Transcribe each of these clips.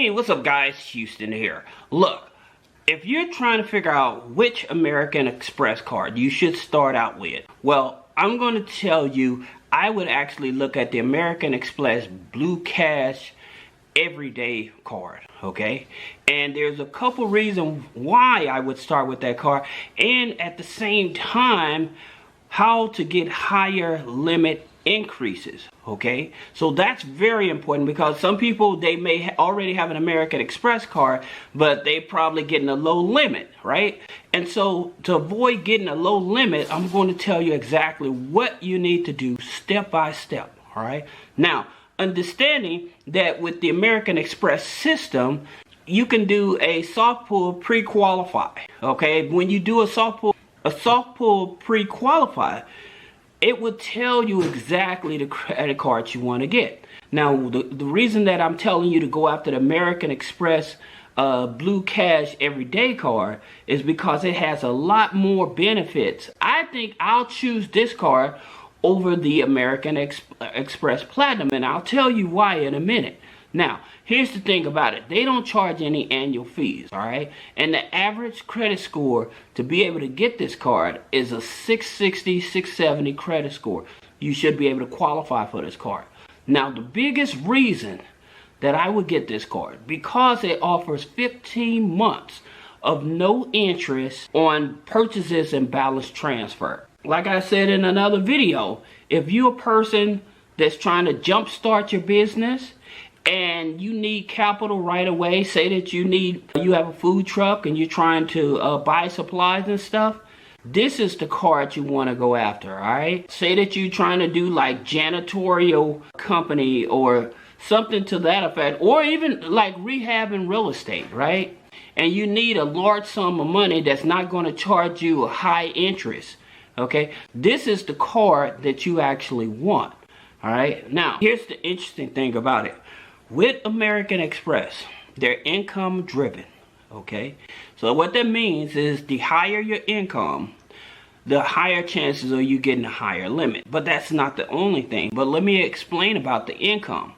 Hey, what's up guys? Houston here. Look, if you're trying to figure out which American Express card you should start out with, well, I'm going to tell you I would actually look at the American Express Blue Cash Everyday card, okay? And there's a couple reasons why I would start with that card, and at the same time, how to get higher limit increases, okay? So that's very important because some people, they may already have an American Express card, but they probably getting a low limit, right? And so to avoid getting a low limit, I'm going to tell you exactly what you need to do step by step, all right? Now, understanding that with the American Express system, you can do a soft pull pre-qualify, okay? When you do a soft pull pre-qualify, it will tell you exactly the credit card you want to get. Now, the reason that I'm telling you to go after the American Express Blue Cash Everyday card is because it has a lot more benefits. I think I'll choose this card over the American Express Platinum, and I'll tell you why in a minute. Now, here's the thing about it. They don't charge any annual fees, all right? And the average credit score to be able to get this card is a 660, 670 credit score. You should be able to qualify for this card. Now, the biggest reason that I would get this card, because it offers 15 months of no interest on purchases and balance transfer. Like I said in another video, if you're a person that's trying to jumpstart your business and you need capital right away, say that you have a food truck and you're trying to buy supplies and stuff, this is the card you want to go after, all right? Say that you're trying to do like janitorial company or something to that effect, or even like rehab and real estate, right? And you need a large sum of money that's not going to charge you a high interest, okay? This is the card that you actually want, all right? Now, here's the interesting thing about it. With American Express, they're income driven, okay? So what that means is the higher your income, the higher chances of you getting a higher limit. But that's not the only thing. But let me explain about the income.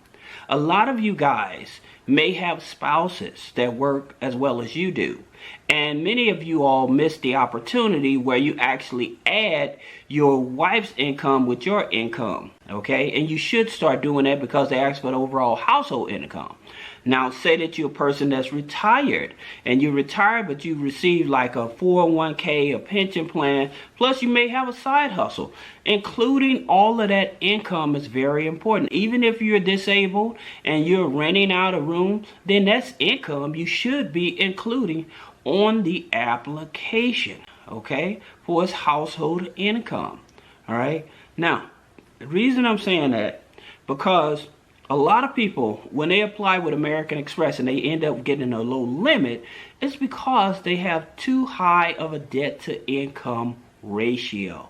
A lot of you guys may have spouses that work as well as you do. And many of you all miss the opportunity where you actually add your wife's income with your income, okay? And you should start doing that because they ask for the overall household income. Now, say that you're a person that's retired, and you're retired, but you receive like a 401k, a pension plan, plus you may have a side hustle. Including all of that income is very important. Even if you're disabled and you're renting out a room, then that's income you should be including on the application, okay, for its household income, all right? Now, the reason I'm saying that, because a lot of people, when they apply with American Express and they end up getting a low limit, it's because they have too high of a debt to income ratio,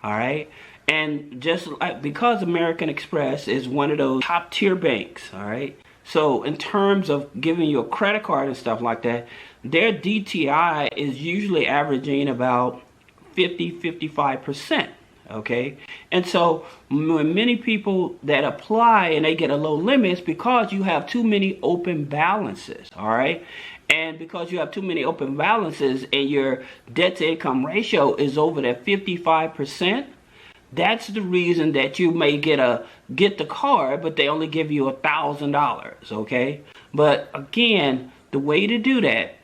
all right? And just like, because American Express is one of those top tier banks, all right? So in terms of giving you a credit card and stuff like that, their DTI is usually averaging about 50-55%. Okay, and so when many people that apply and they get a low limit, it's because you have too many open balances, all right? And because you have too many open balances and your debt to income ratio is over that 55%, that's the reason that you may get the card, but they only give you $1,000, okay? But again, the way to do that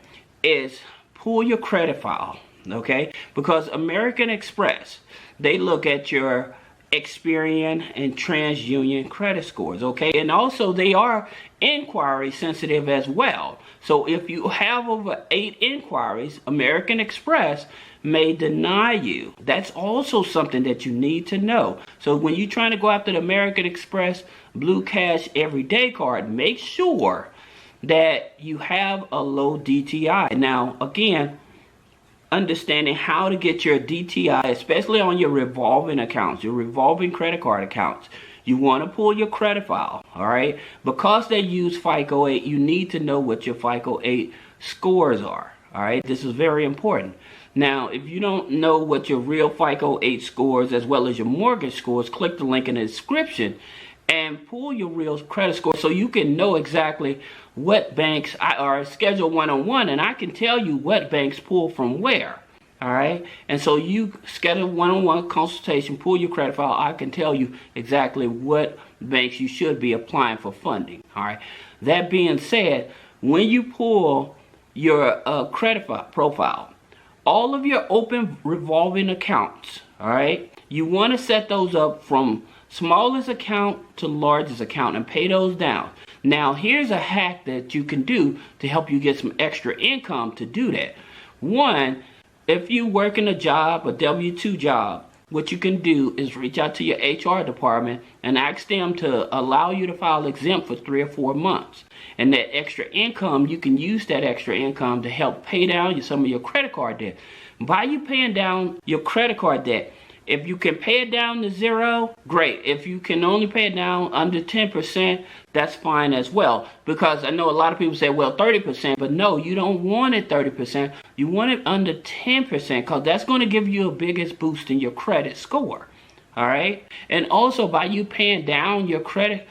is pull your credit file, okay? Because American Express, they look at your Experian and TransUnion credit scores, okay? And also they are inquiry sensitive as well. So if you have over 8 inquiries, American Express may deny you. That's also something that you need to know. So when you're trying to go after the American Express Blue Cash Everyday card, make sure that you have a low DTI. Now, again, understanding how to get your DTI, especially on your revolving accounts, your revolving credit card accounts. You want to pull your credit file, all right? Because they use FICO 8, you need to know what your FICO 8 scores are, all right? This is very important. Now, if you don't know what your real FICO 8 scores as well as your mortgage scores, click the link in the description and pull your real credit score so you can know exactly what banks are scheduled one-on-one, and I can tell you what banks pull from where. All right, and so you schedule one-on-one consultation, pull your credit file. I can tell you exactly what banks you should be applying for funding. All right, that being said, when you pull your credit profile, all of your open revolving accounts, all right, you want to set those up from smallest account to largest account and pay those down. Now, here's a hack that you can do to help you get some extra income to do that. One, if you work in a job, a W-2 job, what you can do is reach out to your HR department and ask them to allow you to file exempt for 3 or 4 months. And that extra income, you can use that extra income to help pay down some of your credit card debt. By you paying down your credit card debt, if you can pay it down to 0, great. If you can only pay it down under 10%, that's fine as well. Because I know a lot of people say, well, 30%, but no, you don't want it 30%. You want it under 10% because that's going to give you a biggest boost in your credit score. All right? And also, by you paying down your credit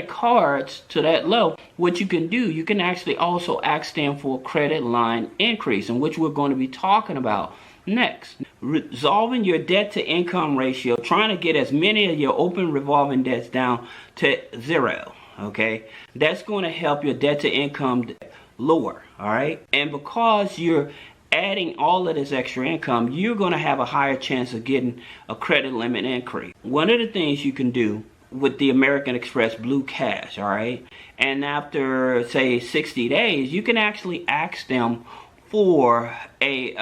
cards to that low, what you can do, you can actually also ask them for a credit line increase, in which we're going to be talking about next. Resolving your debt to income ratio, trying to get as many of your open revolving debts down to 0. Okay, that's going to help your debt to income lower. All right, and because you're adding all of this extra income, you're going to have a higher chance of getting a credit limit increase. One of the things you can do with the American Express Blue Cash, all right, and after say 60 days, you can actually ask them for a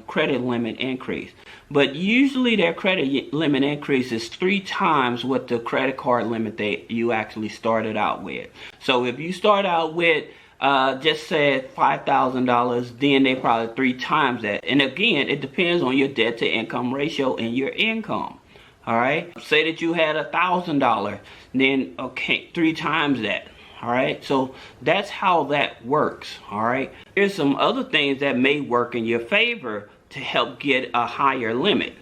credit limit increase. But usually their credit limit increase is 3 times what the credit card limit that you actually started out with. So if you start out with just said $5,000, then they probably 3 times that. And again, it depends on your debt to income ratio and your income. All right, say that you had $1,000, then okay, 3 times that. All right, so that's how that works. All right, here's some other things that may work in your favor to help get a higher limit.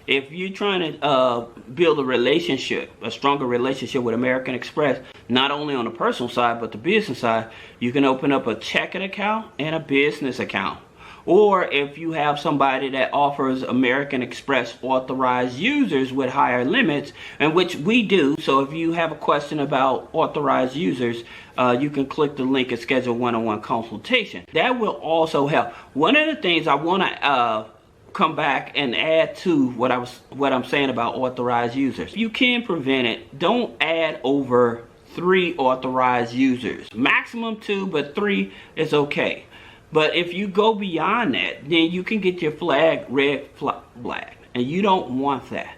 If you're trying to build a relationship, a stronger relationship with American Express, not only on the personal side but the business side, you can open up a checking account and a business account. Or if you have somebody that offers American Express authorized users with higher limits, and which we do. So if you have a question about authorized users, you can click the link and schedule one-on-one consultation. That will also help. One of the things I want to come back and add to what I'm saying about authorized users. You can prevent it. Don't add over 3 authorized users. Maximum 2, but 3 is okay. But if you go beyond that, then you can get your flag red flag, and you don't want that.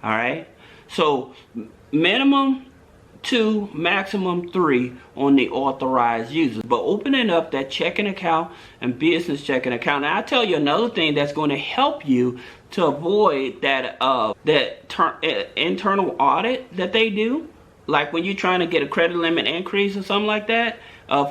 All right, so minimum 2, maximum 3 on the authorized users. But opening up that checking account and business checking account. Now, I'll tell you another thing that's going to help you to avoid that internal audit that they do. Like when you're trying to get a credit limit increase or something like that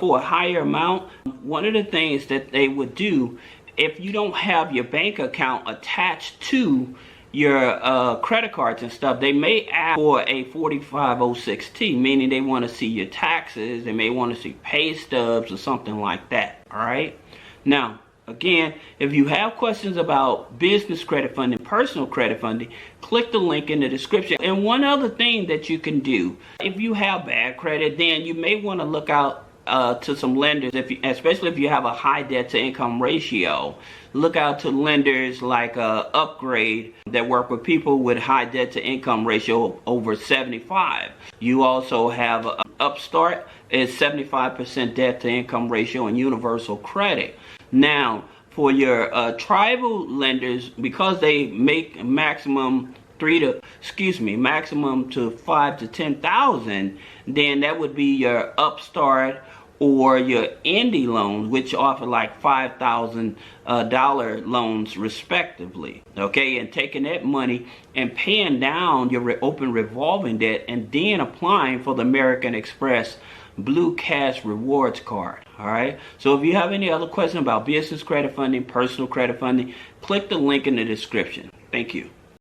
for a higher amount. One of the things that they would do, if you don't have your bank account attached to your credit cards and stuff, they may ask for a 4506T, meaning they want to see your taxes. They may want to see pay stubs or something like that. All right. Now, again, if you have questions about business credit funding, personal credit funding, click the link in the description. And one other thing that you can do, if you have bad credit, then you may want to look out to some lenders, especially if you have a high debt to income ratio. Look out to lenders like Upgrade that work with people with high debt to income ratio over 75. You also have Upstart is 75% debt to income ratio and universal credit. Now, for your tribal lenders, because they make maximum maximum to 5 to 10,000, then that would be your Upstart or your Indy loans, which offer like $5,000 loans respectively. Okay, and taking that money and paying down your open revolving debt and then applying for the American Express Blue Cash Rewards Card. All right, so if you have any other questions about business credit funding, personal credit funding, click the link in the description. Thank you.